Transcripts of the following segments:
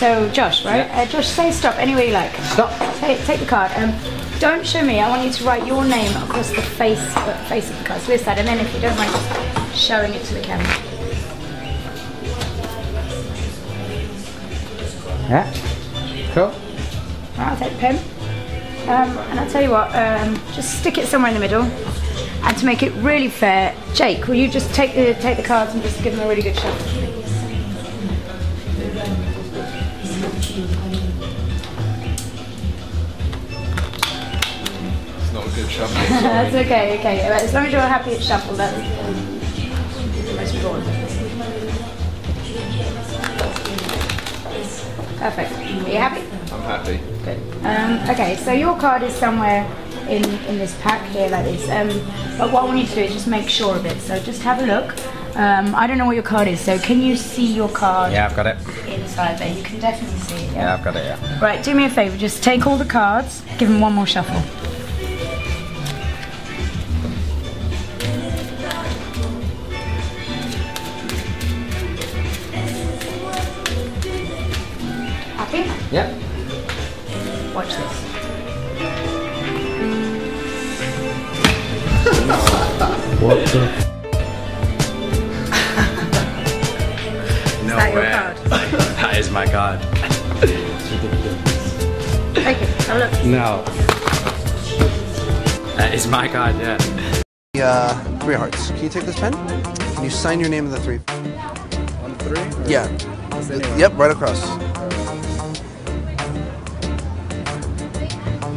So Josh, right? Yeah. Josh, say stop anywhere you like. Stop. Take the card. Don't show me. I want you to write your name across the face of the card, so this side, and then if you don't mind, just showing it to the camera. Yeah. Cool. I'll take the pen. And I'll tell you what, just stick it somewhere in the middle. And to make it really fair, Jake, will you just take the cards and just give them a really good shuffle? It's not a good shuffle. That's okay, okay. As long as you're happy it's shuffled, that's the most important. Perfect. Are you happy? I'm happy. Good. Okay, so your card is somewhere in this pack here like this. But what I want you to do is just make sure of it. So just have a look. I don't know what your card is, so can you see your card? Yeah, I've got it. Inside there, you can definitely see it. Yeah, I've got it, yeah. Right, do me a favour, just take all the cards, give them one more shuffle. Happy? Yep. Watch this. What the? No way. Your card? That is my card. Take it, have a look. No. That is my card, yeah. 3 hearts. Can you take this pen? Can you sign your name in the 3? On 3? Yeah. Yep, right across.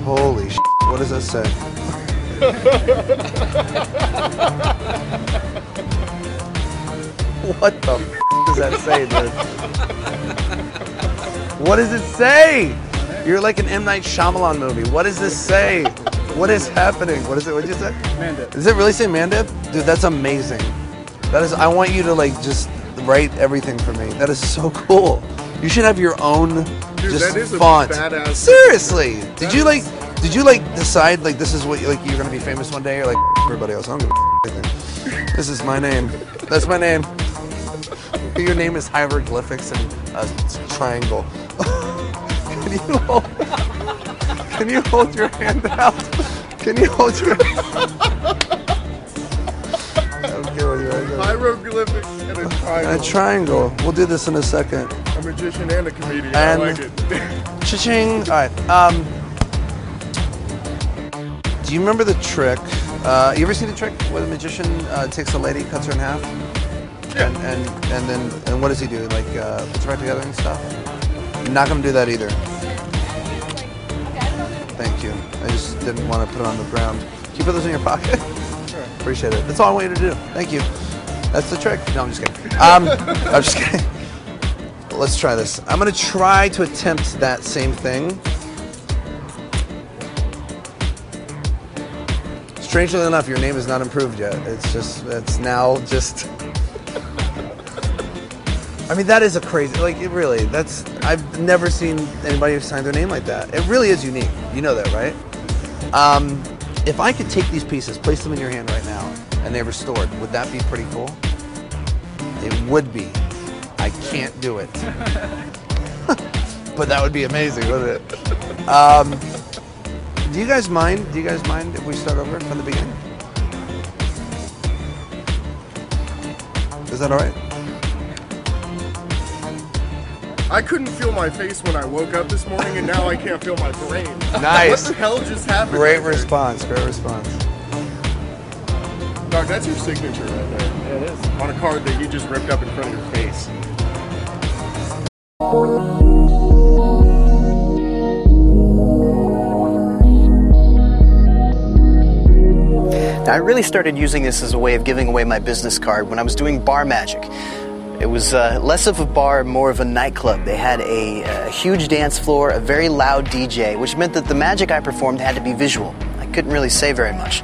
Holy shit. What does that say? What the f does that say, dude? What does it say? You're like an M. Night Shyamalan movie. What does this say? What is happening? What is it? What did you say? Mandip. Does it really say Mandip? Dude, that's amazing. That is. I want you to like just write everything for me. That is so cool. You should have your own just that is font. A badass. Seriously, did you like decide like this is what you're gonna be famous one day or like everybody else? I don't give a anything. This is my name. That's my name. Your name is hieroglyphics and a triangle. Can you hold your hand out? Can you hold your Hieroglyphics and a triangle. And a triangle. We'll do this in a second. A magician and a comedian. And I like it. Cha-ching. All right. Do you remember the trick? You ever see the trick where the magician takes a lady, cuts her in half? Yeah. And what does he do? Like puts her back together and stuff? I'm not gonna do that either. Thank you. I just didn't want to put it on the ground. Can you put those in your pocket? Sure. Appreciate it. That's all I want you to do. Thank you. That's the trick. No, I'm just kidding. I'm just kidding. Let's try this. I'm gonna try to attempt that same thing. Strangely enough, your name is not improved yet. It's now just. I mean, that is a crazy, like, it really, I've never seen anybody sign their name like that. It really is unique. You know that, right? If I could take these pieces, place them in your hand right now, and they're restored, would that be pretty cool? It would be. I can't do it. But that would be amazing, wouldn't it? Do you guys mind? Do you guys mind if we start over from the beginning? Is that all right? I couldn't feel my face when I woke up this morning, and now I can't feel my brain. Nice. What the hell just happened? Great right there? response. Great response. Dog, that's your signature right there. Yeah, it is. On a card that you just ripped up in front of your face. Now, I really started using this as a way of giving away my business card when I was doing bar magic. It was less of a bar, more of a nightclub. They had a huge dance floor, a very loud DJ, which meant that the magic I performed had to be visual. I couldn't really say very much.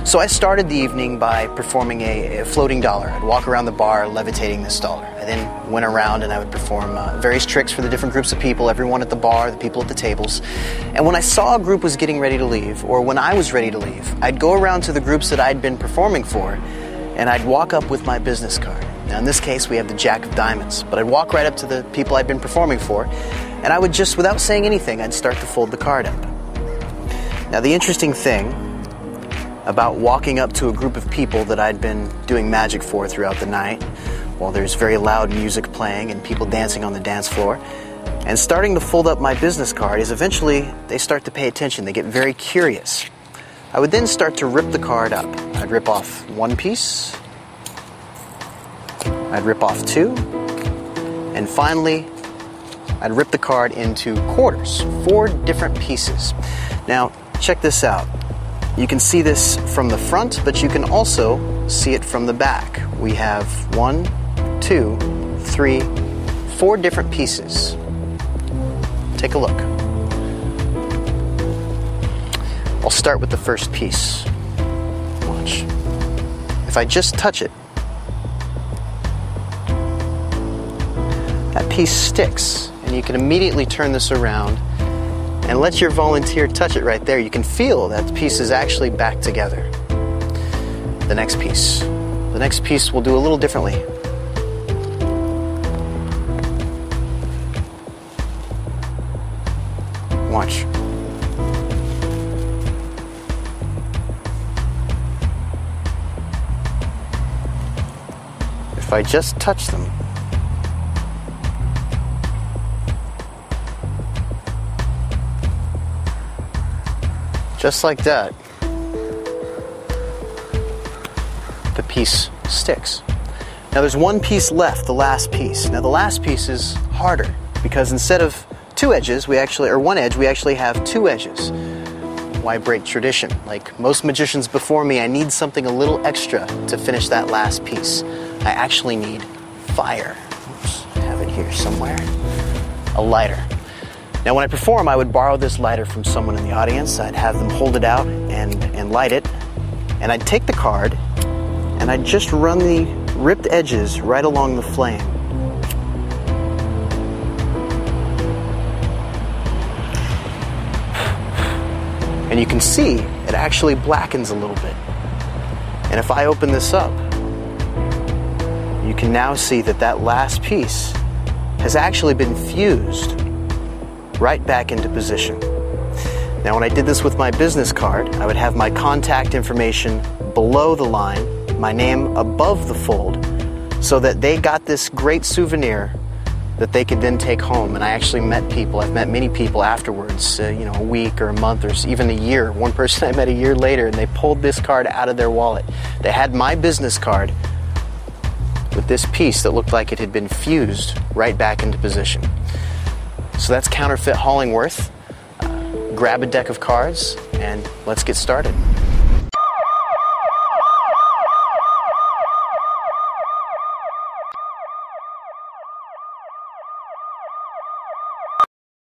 So I started the evening by performing a floating dollar. I'd walk around the bar levitating this dollar. I then went around and I would perform various tricks for the different groups of people, everyone at the bar, the people at the tables. And when I saw a group was getting ready to leave, or when I was ready to leave, I'd go around to the groups that I'd been performing for, and I'd walk up with my business card. Now in this case we have the Jack of Diamonds, but I'd walk right up to the people I'd been performing for, and I would just, without saying anything, I'd start to fold the card up. Now the interesting thing about walking up to a group of people that I'd been doing magic for throughout the night, while there's very loud music playing and people dancing on the dance floor, and starting to fold up my business card, is eventually they start to pay attention, they get very curious. I would then start to rip the card up. I'd rip off one piece, I'd rip off two, and finally I'd rip the card into quarters, 4 different pieces. Now check this out. You can see this from the front, but you can also see it from the back. We have 1, 2, 3, 4 different pieces. Take a look. I'll start with the first piece. Watch. If I just touch it, that piece sticks, and you can immediately turn this around and let your volunteer touch it right there. You can feel that the piece is actually back together. The next piece. The next piece we'll do a little differently. Watch. If I just touch them, just like that, the piece sticks. Now there's one piece left, the last piece. Now the last piece is harder because instead of 2 edges, we actually, or 1 edge, we actually have 2 edges. Why break tradition? Like most magicians before me, I need something a little extra to finish that last piece. I actually need fire. Oops, I have it here somewhere. A lighter. Now when I perform, I would borrow this lighter from someone in the audience. I'd have them hold it out and light it. And I'd take the card and I'd just run the ripped edges right along the flame. And you can see it actually blackens a little bit. And if I open this up, you can now see that that last piece has actually been fused right back into position. Now when I did this with my business card, I would have my contact information below the line, my name above the fold, so that they got this great souvenir that they could then take home. And I actually met people, I've met many people afterwards, a week or a month or even a year. One person I met a year later and they pulled this card out of their wallet. They had my business card with this piece that looked like it had been fused right back into position. So that's counterfeit Hollingworth. Grab a deck of cards and let's get started.